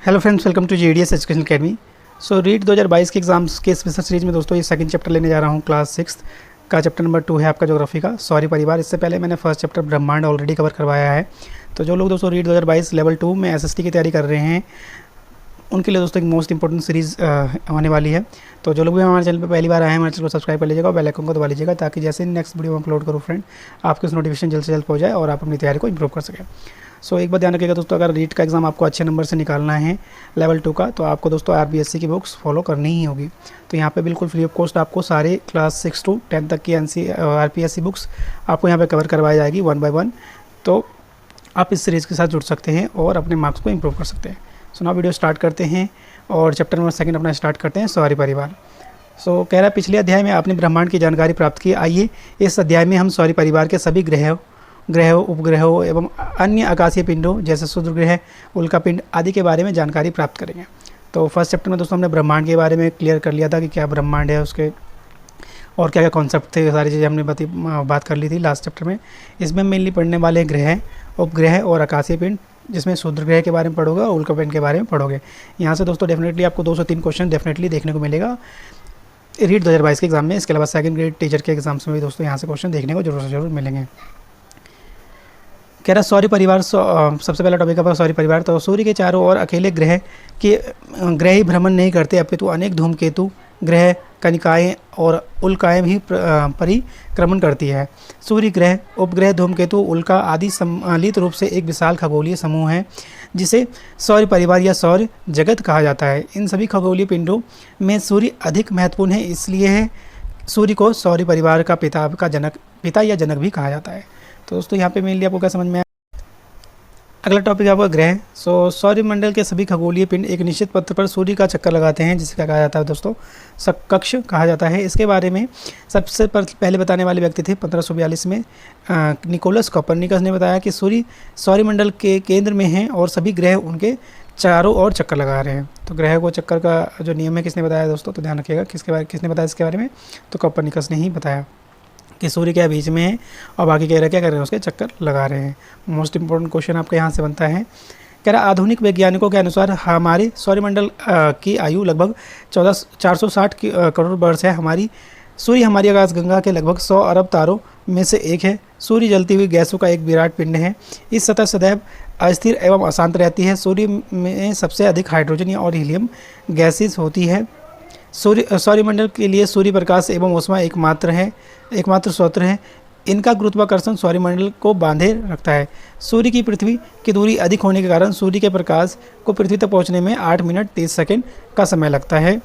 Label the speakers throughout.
Speaker 1: Hello friends, welcome to GDS education academy. So REET 2022 के exams के special series में दोस्तों ये सेकंड चैप्टर लेने जा रहा हूँ। क्लास 6 का चैप्टर नंबर 2 है आपका ज्योग्राफी का, सॉरी परिवार। इससे पहले मैंने फर्स्ट चैप्टर ब्रह्मांड ऑलरेडी कवर करवाया है। तो जो लोग दोस्तों रीट 2022 लेवल 2 में एसएसटी की तैयारी कर रहे हैं उनके लिए दोस्तों एक मोस्ट इंपॉर्टेंट सीरीज़ होने वाली है। तो जो लोग भी हमारे चैनल पर पहली बार आए हैं हमारे चैनल को सब्सक्राइब कर लीजिएगा और बेल आइकन को दबा लीजिएगा ताकि जैसे नेक्स्ट वीडियो में अपलोड करूँ फ्रेंड आपके उस नोटिफिकेशन जल्द से जल्द पहुँच जाए और आप अपनी तैयारी को इंप्रूव कर सकें। सो एक बात ध्यान रखिएगा दोस्तों, अगर रीट का एग्ज़ाम आपको अच्छे नंबर से निकालना है लेवल 2 का, तो आपको दोस्तों आरबीएससी की बुक्स फॉलो करनी ही होगी। तो यहाँ पे बिल्कुल फ्री ऑफ कॉस्ट आपको सारे क्लास 6 to 10 तक की आरपीएससी बुक्स आपको यहाँ पे कवर करवाई जाएगी 1 by 1। तो आप इस सीरीज़ के साथ जुड़ सकते हैं और अपने मार्क्स को इम्प्रूव कर सकते हैं। सो नाउ वीडियो स्टार्ट करते हैं और चैप्टर नंबर 2 अपना स्टार्ट करते हैं, सॉरी परिवार। सो कह रहा है पिछले अध्याय में आपने ब्रह्मांड की जानकारी प्राप्त की। आइए इस अध्याय में हम सौर परिवार के सभी ग्रहों, उपग्रहों एवं अन्य आकाशीय पिंडों जैसे सूर्य ग्रह, उल्का पिंड आदि के बारे में जानकारी प्राप्त करेंगे। तो फर्स्ट चैप्टर में दोस्तों हमने ब्रह्मांड के बारे में क्लियर कर लिया था कि क्या ब्रह्मांड है, उसके और क्या क्या कॉन्सेप्ट थे, सारी चीज़ें हमने बात कर ली थी लास्ट चैप्टर में। इसमें मेनली पढ़ने वाले ग्रह, उपग्रह और आकाशीय पिंड, जिसमें सूर्य ग्रह के बारे में पढ़ोगे और उल्का पिंड के बारे में पढ़ोगे। यहाँ से दोस्तों डेफिनेटली आपको 2 से 3 क्वेश्चन डेफिनेटली देखने को मिलेगा रीट 2022 के एग्जाम में। इसके अलावा सेकंड ग्रेड टीचर के एग्जाम्स में भी दोस्तों यहाँ से क्वेश्चन देखने को जरूर से जरूर मिलेंगे। कह रहा सौर परिवार, सबसे पहला टॉपिक है सौर परिवार। तो सूर्य के चारों ओर अकेले ग्रह ही भ्रमण नहीं करते, अपितु अनेक धूमकेतु, ग्रह, कनिकाएँ और उल्काएँ भी परिक्रमण करती है। सूर्य ग्रह, उपग्रह, धूमकेतु, उल्का आदि सम्मिलित रूप से एक विशाल खगोलीय समूह है जिसे सौर परिवार या सौर जगत कहा जाता है। इन सभी खगोलीय पिंडों में सूर्य अधिक महत्वपूर्ण है, इसलिए है सूर्य को सौर परिवार का पिता या जनक भी कहा जाता है। तो दोस्तों यहाँ पे मेनली आपको क्या समझ में आया। अगला टॉपिक है आपका ग्रह। सो सौरमंडल के सभी खगोलीय पिंड एक निश्चित पथ पर सूर्य का चक्कर लगाते हैं, जिसे क्या कहा जाता है दोस्तों, कक्ष कहा जाता है। इसके बारे में सबसे पहले बताने वाले व्यक्ति थे 1542 में निकोलस कोपरनिकस ने बताया कि सूर्य सौरमंडल के केंद्र में है और सभी ग्रह उनके चारों ओर चक्कर लगा रहे हैं। तो ग्रह को चक्कर का जो नियम है किसने बताया दोस्तों, तो ध्यान रखिएगा किसने बताया इसके बारे में, तो कोपरनिकस ने ही बताया कि सूर्य के बीच में है और बाकी कह रहे क्या कर रहे हैं, उसके चक्कर लगा रहे हैं। मोस्ट इंपॉर्टेंट क्वेश्चन आपका यहाँ से बनता है। कह रहा आधुनिक वैज्ञानिकों के अनुसार हमारे सौरमंडल की आयु लगभग 460 करोड़ वर्ष है। सूर्य हमारी आकाशगंगा के लगभग 100 अरब तारों में से एक है। सूर्य जलती हुई गैसों का एक विराट पिंड है। इस सतह सदैव अस्थिर एवं अशांत रहती है। सूर्य में सबसे अधिक हाइड्रोजन और हीलियम गैसेस होती है। सौरमंडल के लिए सूर्य प्रकाश एवं ऊष्मा एकमात्र स्रोत है। इनका गुरुत्वाकर्षण सौरमंडल को बांधे रखता है। सूर्य की पृथ्वी की दूरी अधिक होने के कारण सूर्य के प्रकाश को पृथ्वी तक पहुंचने में 8 मिनट 30 सेकंड का समय लगता है।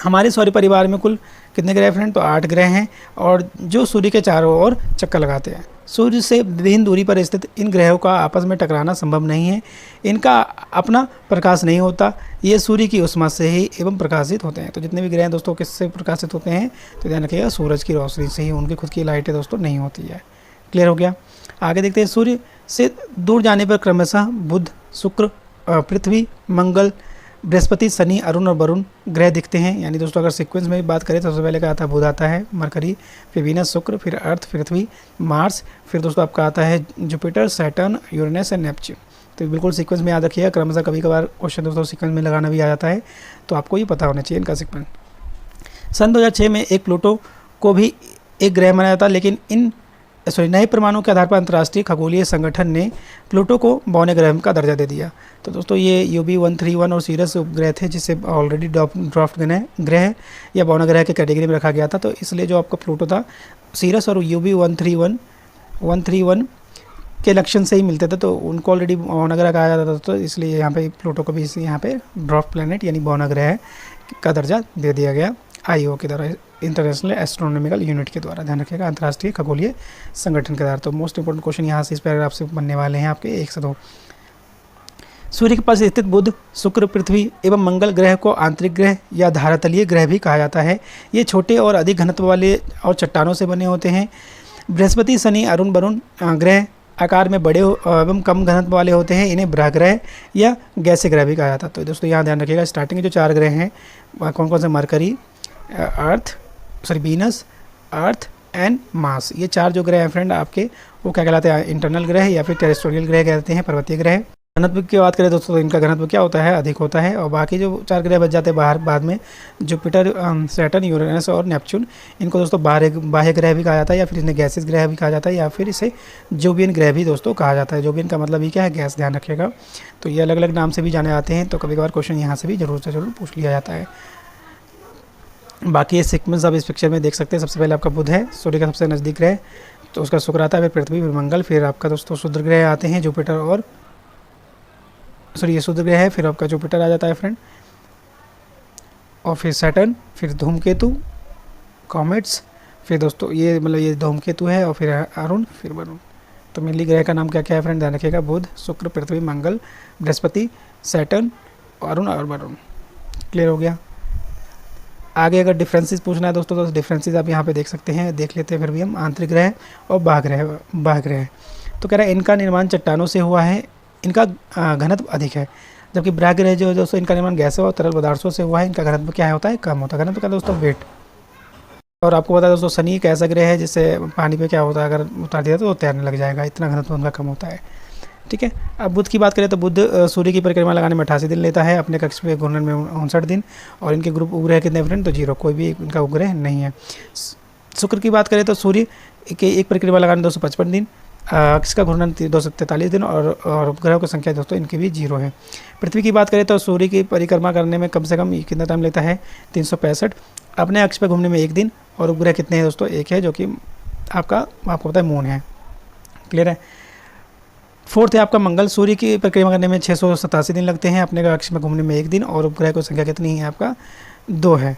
Speaker 1: हमारे सौर परिवार में कुल कितने ग्रह फ्रेंड, तो 8 ग्रह हैं और जो सूर्य के चारों ओर चक्कर लगाते हैं। सूर्य से विभिन्न दूरी पर स्थित इन ग्रहों का आपस में टकराना संभव नहीं है। इनका अपना प्रकाश नहीं होता, ये सूर्य की ऊष्मा से ही एवं प्रकाशित होते हैं। तो जितने भी ग्रह हैं दोस्तों किससे प्रकाशित होते हैं, तो ध्यान रखिएगा सूरज की रोशनी से ही, उनकी खुद की लाइटें दोस्तों नहीं होती है। क्लियर हो गया। आगे देखते हैं। सूर्य से दूर जाने पर क्रमशः बुध, शुक्र, पृथ्वी, मंगल, बृहस्पति, शनि, अरुण और वरुण ग्रह दिखते हैं। यानी दोस्तों अगर सीक्वेंस में बात करें तो सबसे पहले का आता है बुध आता है, मरकरी, फिर वीनस, शुक्र, फिर अर्थ, पृथ्वी, मार्स, फिर दोस्तों आपका आता है Jupiter, Saturn, Uranus and Neptune. तो बिल्कुल सीक्वेंस में याद रखिएगा। क्रमशः कभी कभार क्वेश्चन दोस्तों सीक्वेंस में लगाना भी आ जाता है, तो आपको ये पता होना चाहिए इनका सीक्वेंस। सन 2006 में एक प्लूटो को भी एक ग्रह माना जाता, लेकिन नए प्रमाणों के आधार पर अंतर्राष्ट्रीय खगोलीय संगठन ने प्लूटो को बौने ग्रह का दर्जा दे दिया। तो दोस्तों ये UB131 और सीरस उपग्रह थे जिसे ऑलरेडी ड्राफ्ट ग्रह या बौना ग्रह के कैटेगरी में रखा गया था। तो इसलिए जो आपका प्लूटो था, सीरस और UB131 के लक्षण से ही मिलते थे, तो उनको ऑलरेडी बौना ग्रह कहा जाता था। तो इसलिए यहाँ पे प्लूटो को भी यहाँ पे ड्राफ्ट प्लैनेट यानी बौना ग्रह का दर्जा दे दिया गया IO के द्वारा, इंटरनेशनल एस्ट्रोनॉमिकल यूनिट के द्वारा। ध्यान रखिएगा, अंतर्राष्ट्रीय खगोलीय संगठन के द्वारा। तो मोस्ट इंपोर्टेंट क्वेश्चन यहाँ से इस पैराग्राफ से बनने वाले हैं आपके 1 से 2। सूर्य के पास स्थित बुध, शुक्र, पृथ्वी एवं मंगल ग्रह को आंतरिक ग्रह या धारातलीय ग्रह भी कहा जाता है। ये छोटे और अधिक घनत्व वाले और चट्टानों से बने होते हैं। बृहस्पति, शनि, अरुण, वरुण ग्रह आकार में बड़े एवं कम घनत्व वाले होते हैं। इन्हें ग्रह ग्रह या गैसीय ग्रह भी कहा जाता है। तो दोस्तों यहाँ ध्यान रखिएगा, स्टार्टिंग के जो 4 ग्रह हैं कौन कौन से, mercury, Venus, earth and Mars, ये 4 जो ग्रह हैं फ्रेंड आपके, वो क्या कहलाते हैं, इंटरनल ग्रह या फिर टेरेस्ट्रियल ग्रह कहते हैं, पर्वतीय ग्रह। घनत्व की बात करें दोस्तों तो इनका घनत्व क्या होता है, अधिक होता है। और बाकी जो 4 ग्रह बच जाते हैं बाहर बाद में, जुपिटर, सैटर्न, यूरेनस और नेपच्यून, इनको दोस्तों बाह्य ग्रह भी कहा जाता है, या फिर इन्हें गैसेस ग्रह भी कहा जाता है, या फिर इसे जोवियन ग्रह भी दोस्तों कहा जाता है। जोवियन का मतलब ये क्या है, गैस, ध्यान रखिएगा। तो ये अलग अलग नाम से भी जाने जाते हैं, तो कभी कभार क्वेश्चन यहाँ से भी जरूर से जरूर पूछ लिया जाता है। बाकी ये सीक्वेंस आप इस पिक्चर में देख सकते हैं। सबसे पहले आपका बुध है, सूर्य का सबसे नज़दीक ग्रह, तो उसका शुक्र आता है, फिर पृथ्वी, फिर मंगल, फिर आपका दोस्तों शुद्र ग्रह आते हैं जुपिटर और सॉरी ये शुद्र ग्रह है, फिर आपका जुपिटर आ जाता है फ्रेंड, और फिर सैटर्न, फिर धूमकेतु, कॉमेट्स, फिर दोस्तों ये मतलब ये धूमकेतु है, और फिर अरुण, फिर वरुण। तो मेनली ग्रह का नाम क्या क्या है फ्रेंड, ध्यान रखिएगा, बुध, शुक्र, पृथ्वी, मंगल, बृहस्पति, सैटर्न, अरुण और वरुण। क्लियर हो गया। आगे अगर डिफरेंसेस पूछना है दोस्तों तो डिफरेंसेस आप यहाँ पे देख सकते हैं, देख लेते हैं फिर भी हम। आंतरिक ग्रह और बाह्य ग्रह। तो कह रहा है इनका निर्माण चट्टानों से हुआ है, इनका घनत्व अधिक है, जबकि बाह्य ग्रह जो है दोस्तों इनका निर्माण गैसों और तरल पदार्थों से हुआ है, इनका घनत्व क्या होता है, कम होता है। घनत्व का दोस्तों वेट। और आपको पता है दोस्तों शनि एक ऐसा ग्रह है जिससे पानी पे क्या होता है, अगर उतार दिया तो वो तैरने लग जाएगा, इतना घनत्व उनका कम होता है। ठीक है। अब बुध की बात करें तो बुध सूर्य की परिक्रमा लगाने में 88 दिन लेता है, अपने कक्ष में घूर्णन में 59 दिन। और इनके ग्रुप उपग्रह कितने फ्रेंड, तो 0, कोई भी इनका उपग्रह नहीं है। शुक्र की बात करें तो सूर्य के एक परिक्रमा लगाने 255 दिन, अक्ष का घूर्णन 243 दिन, और उपग्रहों की संख्या दोस्तों इनकी भी 0 है। पृथ्वी की बात करें तो सूर्य की परिक्रमा करने में कम से कम कितना टाइम लेता है, 365, अपने अक्ष पर घूमने में 1 दिन, और उपग्रह कितने हैं दोस्तों, 1 है, जो कि आपको पता है मून है। क्लियर है। फोर्थ है आपका मंगल, सूर्य की परिक्रमा करने में 687 दिन लगते हैं, अपने अक्ष में घूमने में 1 दिन, और उपग्रह की संख्या कितनी है आपका, 2 है।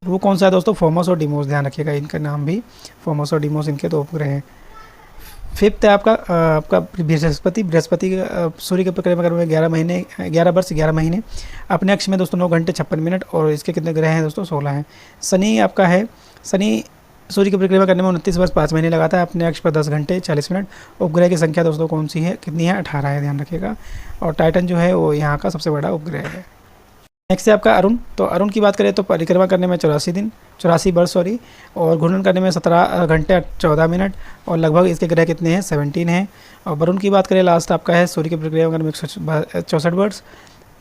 Speaker 1: वो कौन सा है दोस्तों, फोमस और डिमोस, ध्यान रखिएगा, इनका नाम भी फोमस और डिमोस, इनके 2 उपग्रह हैं। फिफ्थ है आपका बृहस्पति। सूर्य की परिक्रमा करने में 11 वर्ष 11 महीने, अपने अक्ष में दोस्तों 9 घंटे 56 मिनट, और इसके कितने ग्रह हैं दोस्तों, 16 हैं। शनि आपका है, शनि सूर्य की परिक्रमा करने में 29 वर्ष 5 महीने लगाता है, अपने अक्ष पर 10 घंटे 40 मिनट। उपग्रह की संख्या दोस्तों कौन सी है, कितनी है, 18 है, ध्यान रखिएगा। और टाइटन जो है वो यहाँ का सबसे बड़ा उपग्रह है। नेक्स्ट है आपका अरुण। तो अरुण की बात करें तो परिक्रमा करने में 84 वर्ष और घूर्णन करने में 17 घंटे 14 मिनट, और लगभग इसके ग्रह कितने हैं, 17 हैं। और वरुण की बात करें लास्ट आपका है, सूर्य की परिक्रमा करने में 164 वर्ष,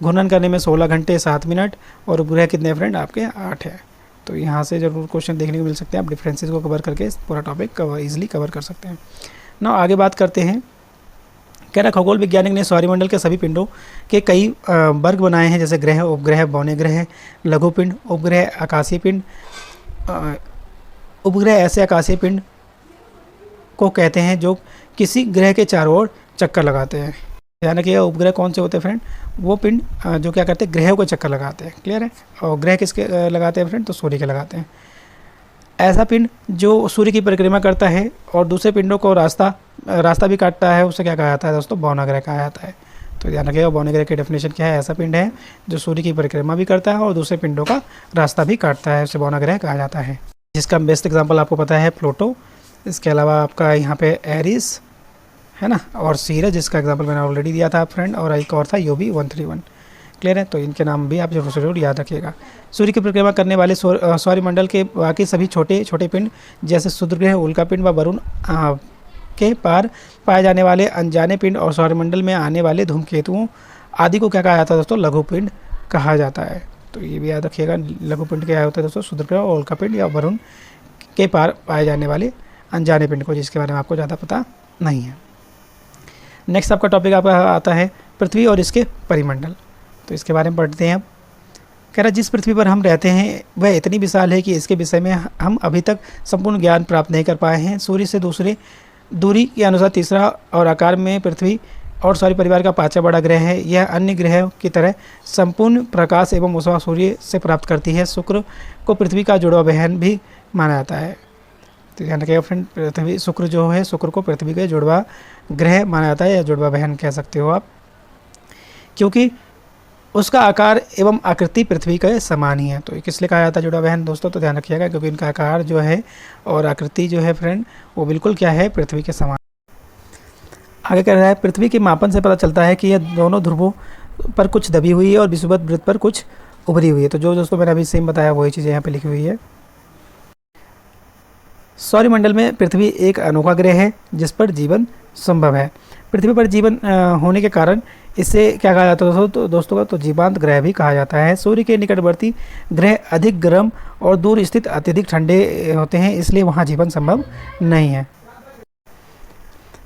Speaker 1: घूर्णन करने में 16 घंटे 7 मिनट, और उपग्रह कितने फ्रेंड आपके 8 है। तो यहाँ से जरूर क्वेश्चन देखने को मिल सकते हैं, आप डिफरेंसेस को कवर करके पूरा टॉपिक ईजिली कवर कर सकते हैं ना। आगे बात करते हैं, कह रहा खगोल वैज्ञानिक ने सौरमंडल के सभी पिंडों के कई वर्ग बनाए हैं, जैसे ग्रह, उपग्रह, बौने ग्रह, लघु पिंड, उपग्रह, आकाशीय पिंड। उपग्रह ऐसे आकाशीय पिंड को कहते हैं जो किसी ग्रह के चारों ओर चक्कर लगाते हैं। ध्यान रखिएगा, उपग्रह कौन से होते हैं फ्रेंड, वो पिंड जो क्या करते हैं, ग्रहों को चक्कर लगाते हैं। क्लियर है। और ग्रह किसके लगाते हैं फ्रेंड, तो सूर्य के लगाते हैं। ऐसा पिंड जो सूर्य की परिक्रमा करता है और दूसरे पिंडों को रास्ता भी काटता है, उसे क्या कहा जाता है दोस्तों, बौना ग्रह कहा जाता है। तो ध्यान रखिएगा, बौने ग्रह की डेफिनेशन क्या है, ऐसा पिंड है जो सूर्य की परिक्रमा भी करता है और दूसरे पिंडों का रास्ता भी काटता है, उसे बौना ग्रह कहा जाता है। जिसका बेस्ट एग्जाम्पल आपको पता है प्लूटो, इसके अलावा आपका यहाँ पे एरिस है ना, और सीरस, जिसका एग्जाम्पल मैंने ऑलरेडी दिया था फ्रेंड, और एक और था यूबी 131। क्लियर है। तो इनके नाम भी आप जरूर याद रखिएगा। सूर्य की परिक्रमा करने वाले सौरमंडल के बाकी सभी छोटे छोटे पिंड, जैसे शुद्र ग्रह, उल्का पिंड व वरुण के पार पाए जाने वाले अनजाने पिंड, और सौरमंडल में आने वाले धूमकेतुओं आदि को क्या कहा जाता है दोस्तों, लघु पिंड कहा जाता है। तो ये भी याद रखिएगा, लघु पिंड क्या होता है दोस्तों, शुद्र ग्रह और उल्का पिंड या वरुण के पार पाए जाने वाले अनजाने पिंड को, जिसके बारे में आपको ज़्यादा पता नहीं है। नेक्स्ट आपका टॉपिक आपका आता है पृथ्वी और इसके परिमंडल। तो इसके बारे में पढ़ते हैं। अब कह रहा जिस पृथ्वी पर हम रहते हैं वह इतनी विशाल है कि इसके विषय में हम अभी तक संपूर्ण ज्ञान प्राप्त नहीं कर पाए हैं। सूर्य से दूसरे दूरी के अनुसार तीसरा और आकार में पृथ्वी और सौर परिवार का 5वां बड़ा ग्रह है। यह अन्य ग्रहों की तरह संपूर्ण प्रकाश एवं ऊष्मा सूर्य से प्राप्त करती है। शुक्र को पृथ्वी का जुड़वा बहन भी माना जाता है। तो ध्यान रखिएगा फ्रेंड, पृथ्वी शुक्र जो है, शुक्र को पृथ्वी के जुड़वा ग्रह माना जाता है, या जुड़वा बहन कह सकते हो आप, क्योंकि उसका आकार एवं आकृति पृथ्वी के समान ही है। तो किस लिए कहा जाता है जुड़वा बहन दोस्तों, तो ध्यान रखिएगा, क्योंकि इनका आकार जो है और आकृति जो है फ्रेंड, वो बिल्कुल क्या है, पृथ्वी के समान। आगे कह रहा है पृथ्वी के मापन से पता चलता है कि यह दोनों ध्रुवों पर कुछ दबी हुई है और विषुवत वृत्त पर कुछ उभरी हुई है। तो जो दोस्तों मैंने अभी सेम बताया वही चीज़ें यहाँ पे लिखी हुई है। सौरमंडल में पृथ्वी एक अनोखा ग्रह है जिस पर जीवन संभव है। पृथ्वी पर जीवन होने के कारण इसे क्या कहा जाता है दोस्तों तो जीवांत ग्रह भी कहा जाता है। सूर्य के निकटवर्ती ग्रह अधिक गर्म और दूर स्थित अत्यधिक ठंडे होते हैं, इसलिए वहाँ जीवन संभव नहीं है।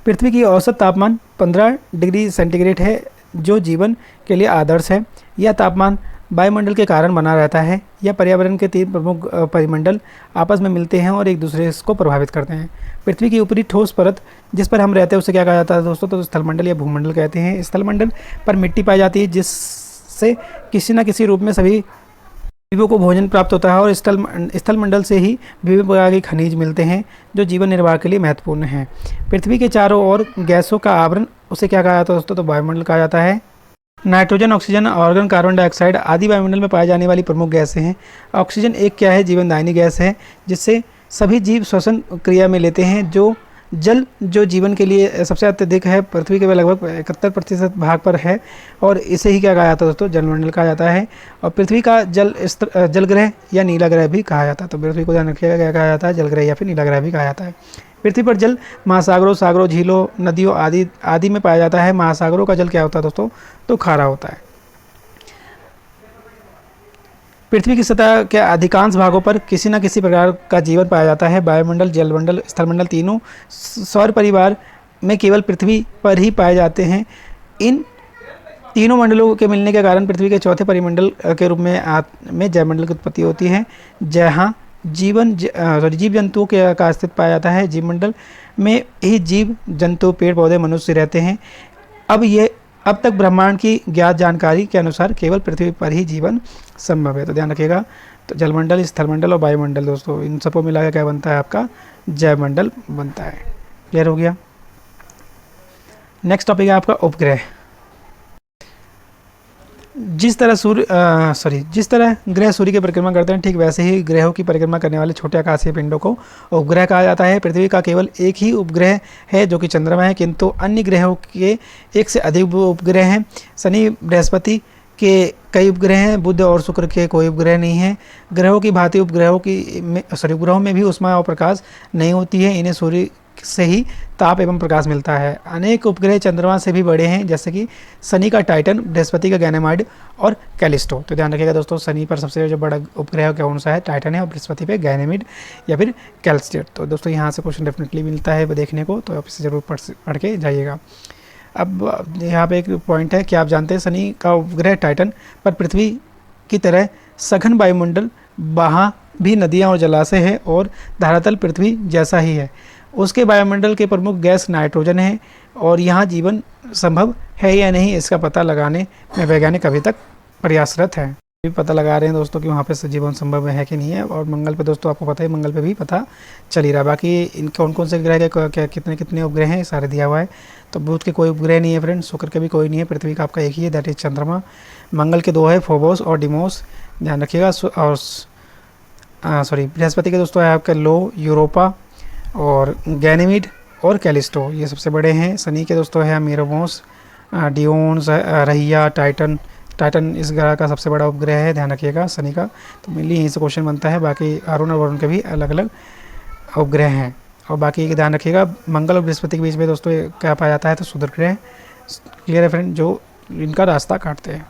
Speaker 1: पृथ्वी की औसत तापमान 15 डिग्री सेंटीग्रेड है, जो जीवन के लिए आदर्श है। यह तापमान वायुमंडल के कारण बना रहता है। यह पर्यावरण के 3 प्रमुख परिमंडल आपस में मिलते हैं और एक दूसरे को प्रभावित करते हैं। पृथ्वी की ऊपरी ठोस परत जिस पर हम रहते हैं उसे क्या कहा जाता है दोस्तों, तो स्थलमंडल या भूमंडल कहते हैं। स्थलमंडल पर मिट्टी पाई जाती है, जिससे किसी न किसी रूप में सभी जीवों को भोजन प्राप्त होता है, और स्थलमंडल से ही विभिन्न प्रकार के खनिज मिलते हैं जो जीवन निर्वाह के लिए महत्वपूर्ण हैं। पृथ्वी के चारों ओर गैसों का आवरण उसे क्या कहा जाता है दोस्तों, तो वायुमंडल कहा जाता है। Nitrogen, oxygen, argon, carbon dioxide आदि वायुमंडल में पाई जाने वाली प्रमुख गैसें हैं। ऑक्सीजन एक क्या है, जीवनदायिनी गैस है, जिससे सभी जीव श्वसन क्रिया में लेते हैं। जो जीवन के लिए सबसे अत्यधिक है, पृथ्वी के लगभग 71% भाग पर है, और इसे ही क्या कहा जाता है दोस्तों, जलमंडल कहा जाता है। और पृथ्वी का जल ग्रह या नीला ग्रह भी कहा जाता है। तो पृथ्वी को ध्यान रखिएगा, क्या कहा जाता है, जल ग्रह या फिर नीला ग्रह भी कहा जाता है। पृथ्वी पर जल महासागरों, सागरों, झीलों, नदियों आदि में पाया जाता है। महासागरों का जल क्या होता है दोस्तों, तो खारा होता है। पृथ्वी की सतह के अधिकांश भागों पर किसी न किसी प्रकार का जीवन पाया जाता है। वायुमंडल, जलमंडल, स्थलमंडल तीनों सौर परिवार में केवल पृथ्वी पर ही पाए जाते हैं। इन तीनों मंडलों के मिलने के कारण पृथ्वी के चौथे परिमंडल के रूप में जयमंडल की उत्पत्ति होती है, जहाँ जीव जंतुओं का अस्तित्व पाया जाता है। जीवमंडल में ही जीव जंतु, पेड़ पौधे, मनुष्य रहते हैं। अब तक ब्रह्मांड की ज्ञात जानकारी के अनुसार केवल पृथ्वी पर ही जीवन संभव है। तो ध्यान रखिएगा, तो जलमंडल, स्थलमंडल और वायुमंडल दोस्तों, इन सबको मिलाकर क्या बनता है, आपका जयमंडल बनता है। क्लियर हो गया। नेक्स्ट टॉपिक है आपका उपग्रह। जिस तरह ग्रह सूर्य की परिक्रमा करते हैं, ठीक वैसे ही ग्रहों की परिक्रमा करने वाले छोटे आकाशीय पिंडों को उपग्रह कहा जाता है। पृथ्वी का केवल एक ही उपग्रह है जो कि चंद्रमा है, किंतु अन्य ग्रहों के एक से अधिक उपग्रह हैं। शनि, बृहस्पति के कई उपग्रह हैं, बुध और शुक्र के कोई उपग्रह नहीं है। ग्रहों की भांति उपग्रहों में भी ऊष्मा और प्रकाश नहीं होती है। इन्हें सूर्य से ही ताप एवं प्रकाश मिलता है। अनेक उपग्रह चंद्रमा से भी बड़े हैं, जैसे कि शनि का टाइटन, बृहस्पति का गैनेमाइड और कैलिस्टो। तो ध्यान रखिएगा दोस्तों, शनि पर सबसे जो बड़ा उपग्रह कौन सा है, टाइटन है, और बृहस्पति पे गैनेमाइड या फिर कैलिस्टो। तो दोस्तों यहाँ से क्वेश्चन डेफिनेटली मिलता है देखने को, तो आप इसे जरूर पढ़ के जाइएगा। अब यहाँ पे एक पॉइंट है कि आप जानते हैं शनि का उपग्रह टाइटन पर पृथ्वी की तरह सघन वायुमंडल, वहाँ भी नदियाँ और जलाशय है, और धरातल पृथ्वी जैसा ही है। उसके वायुमंडल के प्रमुख गैस नाइट्रोजन है, और यहाँ जीवन संभव है या नहीं इसका पता लगाने में वैज्ञानिक अभी तक प्रयासरत हैं। भी पता लगा रहे हैं दोस्तों कि वहाँ पे जीवन संभव है कि नहीं है। और मंगल पे दोस्तों आपको पता है, मंगल पे भी पता चल ही रहा है। बाकी इन कौन कौन से ग्रह के कितने कितने उपग्रह हैं सारे दिया हुआ है। तो बुध के कोई उपग्रह नहीं है फ्रेंड्स, शुक्र के भी कोई नहीं है, पृथ्वी का आपका एक ही है, दैट इज चंद्रमा। मंगल के 2 है, फोबोस और डिमोस, ध्यान रखिएगा। और बृहस्पति के दोस्तों है आपका लो, यूरोपा और गैनेमिड और कैलिस्टो, ये सबसे बड़े हैं। शनि के दोस्तों है मेरोमोस, डियोन्स, रहिया, टाइटन इस ग्रह का सबसे बड़ा उपग्रह है, ध्यान रखिएगा शनि का। तो मेनली यहीं से क्वेश्चन बनता है। बाकी अरुण और वरुण के भी अलग अलग उपग्रह हैं। और बाकी ध्यान रखिएगा, मंगल और बृहस्पति के बीच में दोस्तों क्या पाया जाता है, तो क्षुद्र ग्रह। क्लियर है फ्रेंड, जो इनका रास्ता काटते हैं।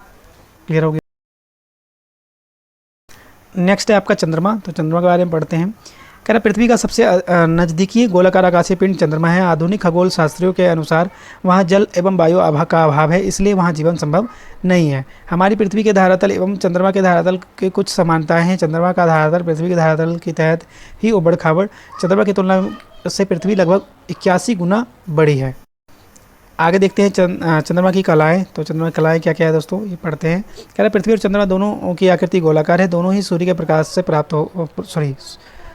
Speaker 1: क्लियर हो गया। नेक्स्ट है आपका चंद्रमा। तो चंद्रमा के बारे में पढ़ते हैं। कह रहा पृथ्वी का सबसे नज़दीकी गोलाकार आकाशीय पिंड चंद्रमा है। आधुनिक खगोल शास्त्रियों के अनुसार वहाँ जल एवं वायु का अभाव है, इसलिए वहाँ जीवन संभव नहीं है। हमारी पृथ्वी के धरातल एवं चंद्रमा के धरातल के कुछ समानताएं हैं। चंद्रमा का धरातल पृथ्वी के धरातल के तहत ही उबड़ खाबड़, चंद्रमा की तुलना से पृथ्वी लगभग 81 गुना बड़ी है। आगे देखते हैं चंद्रमा की कलाएँ। तो चंद्रमा की कलाएँ क्या क्या है दोस्तों, ये पढ़ते हैं। कह रहा पृथ्वी और चंद्रमा दोनों की आकृति गोलाकार है। दोनों ही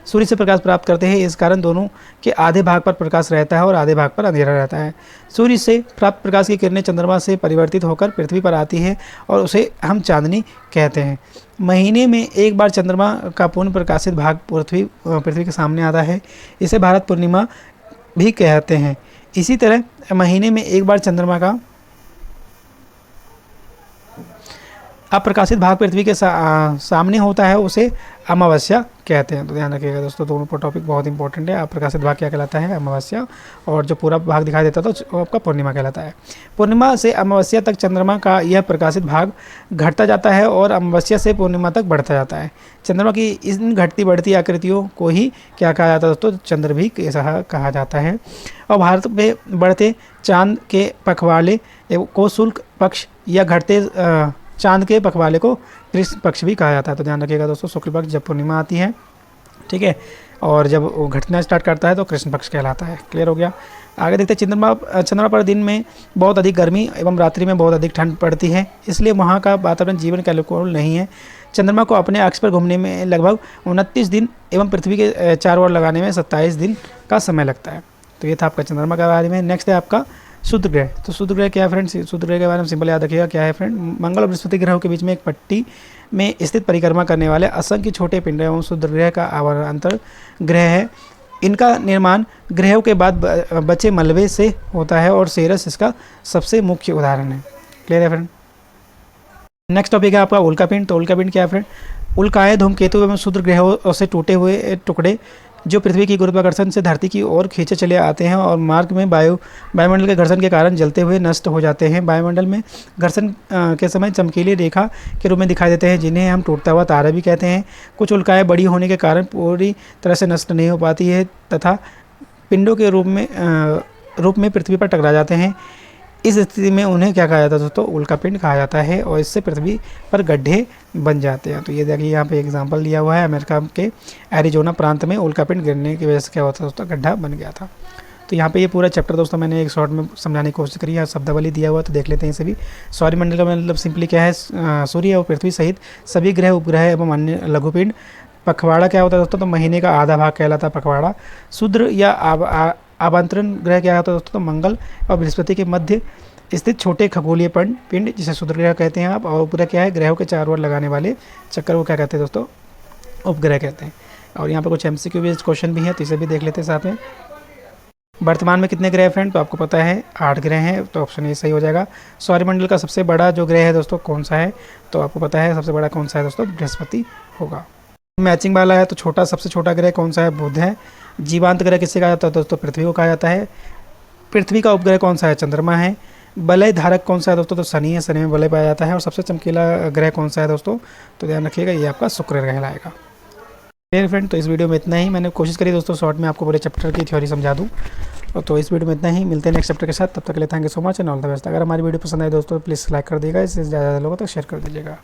Speaker 1: सूर्य से प्रकाश प्राप्त करते हैं। इस कारण दोनों के आधे भाग पर प्रकाश रहता है और आधे भाग पर अंधेरा रहता है। सूर्य से प्राप्त प्रकाश की किरणें चंद्रमा से परिवर्तित होकर पृथ्वी पर आती है और उसे हम चांदनी कहते हैं। महीने में एक बार चंद्रमा का पूर्ण प्रकाशित भाग पृथ्वी के सामने आता है। इसे भारत पूर्णिमा भी कहते हैं। इसी तरह महीने में एक बार चंद्रमा का अप्रकाशित भाग पृथ्वी के सामने होता है उसे अमावस्या कहते हैं। तो ध्यान रखिएगा दोस्तों, दोनों टॉपिक बहुत इंपॉर्टेंट है। अप्रकाशित भाग क्या कहलाता है? अमावस्या। और जो पूरा भाग दिखाई देता है तो वो आपका पूर्णिमा कहलाता है। पूर्णिमा से अमावस्या तक चंद्रमा का यह प्रकाशित भाग घटता जाता है और अमावस्या से पूर्णिमा तक बढ़ता जाता है। चंद्रमा की इन घटती बढ़ती आकृतियों को ही क्या कहा जाता है दोस्तों? चंद्र भी ऐसा कहा जाता है। और भारत में बढ़ते चांद के पखवाड़े को शुक्ल पक्ष या घटते चांद के पखवाड़े को कृष्ण पक्ष भी कहा जाता है। तो ध्यान रखिएगा दोस्तों, शुक्ल पक्ष जब पूर्णिमा आती है, ठीक है, और जब वो घटना स्टार्ट करता है तो कृष्ण पक्ष कहलाता है। क्लियर हो गया? आगे देखते हैं, चंद्रमा पर दिन में बहुत अधिक गर्मी एवं रात्रि में बहुत अधिक ठंड पड़ती है, इसलिए वहाँ का वातावरण जीवन के अनुकूल नहीं है। चंद्रमा को अपने अक्ष पर घूमने में लगभग 29 दिन एवं पृथ्वी के चारों ओर लगाने में 27 दिन का समय लगता है। तो ये था आपका चंद्रमा के बारे में। नेक्स्ट है आपका शुद्ध ग्रह। तो शुद्ध ग्रह क्या है फ्रेंड्स? शुद्ध ग्रह के बारे में सिंपल याद रखिएगा क्या है फ्रेंड? मंगल और बृहस्पति ग्रहों के बीच में एक पट्टी में स्थित परिक्रमा करने वाले असंख्य छोटे पिंड एवं शुद्ध ग्रह का आवर्तर ग्रह है। इनका निर्माण ग्रहों के बाद बचे मलबे से होता है और सेरस इसका सबसे मुख्य उदाहरण है। क्लियर है फ्रेंड? नेक्स्ट टॉपिक है आपका उल्कापिंड। तो उल्कापिंड क्या है फ्रेंड? उल्काएं धूमकेतु एवं क्षुद्र ग्रहों से टूटे हुए टुकड़े जो पृथ्वी की गुरुत्वाकर्षण से धरती की ओर खींचे चले आते हैं और मार्ग में वायुमंडल के घर्षण के कारण जलते हुए नष्ट हो जाते हैं। वायुमंडल में घर्षण के समय चमकीली रेखा के रूप में दिखाई देते हैं, जिन्हें हम टूटता हुआ तारा भी कहते हैं। कुछ उल्काएं बड़ी होने के कारण पूरी तरह से नष्ट नहीं हो पाती है तथा पिंडों के रूप में पृथ्वी पर टकरा जाते हैं। इस स्थिति में उन्हें क्या कहा जाता है दोस्तों? उल्कापिंड कहा जाता है और इससे पृथ्वी पर गड्ढे बन जाते हैं। तो ये देखिए यहाँ पे एग्जांपल दिया हुआ है, अमेरिका के एरिजोना प्रांत में उल्कापिंड गिरने की वजह से क्या होता है दोस्तों? गड्ढा बन गया था। तो यहाँ पे ये पूरा चैप्टर दोस्तों मैंने एक शॉर्ट में समझाने की कोशिश करी है। शब्दावली दिया हुआ है तो देख लेते हैं सभी। सौरमंडल का मतलब सिंपली क्या है? सूर्य और पृथ्वी सहित सभी ग्रह उपग्रह एवं अन्य लघुपिंड। पखवाड़ा क्या होता है दोस्तों? तो महीने का आधा भाग कहलाता है पखवाड़ा। शुद्र या आबंतरण ग्रह क्या होता है दोस्तों? तो मंगल और बृहस्पति के मध्य स्थित छोटे खगोलीय पिंड जिसे शुद्र ग्रह कहते हैं आप। और उपग्रह क्या है? ग्रहों के चारों ओर लगाने वाले चक्कर को क्या कहते हैं दोस्तों? उपग्रह कहते हैं। और यहाँ पर कुछ MCQ बेस्ड क्वेश्चन भी है तो इसे भी देख लेते हैं साथ में। वर्तमान में कितने ग्रह फ्रेंड? तो आपको पता है 8 ग्रह हैं, तो ऑप्शन ए सही हो जाएगा। सौरमंडल का सबसे बड़ा जो ग्रह है दोस्तों कौन सा है? तो आपको पता है सबसे बड़ा कौन सा है दोस्तों? बृहस्पति होगा। मैचिंग वाला है तो सबसे छोटा ग्रह कौन सा है? बुध है। जीवांत ग्रह किससे कहा जाता है दोस्तों? पृथ्वी को कहा जाता है। पृथ्वी का उपग्रह कौन सा है? चंद्रमा है। वलय धारक कौन सा है दोस्तों? तो शनि है, शनि में वलय पाया जाता है। और सबसे चमकीला ग्रह कौन सा है दोस्तों? तो ध्यान रखिएगा ये आपका शुक्र कहलाएगा। Clear friend? तो इस वीडियो में इतना ही। मैंने कोशिश करी दोस्तों शॉर्ट में आपको पूरे चैप्टर की थ्योरी समझा दूँ। तो इस वीडियो में इतना ही, मिलते हैं नेक्स्ट चैप्टर के साथ। तब तक के लिए thank you so much and all the best. अगर हमारी वीडियो पसंद आए दोस्तों प्लीज़ लाइक कर दीजिएगा, इससे ज़्यादा लोगों तक शेयर कर दीजिएगा।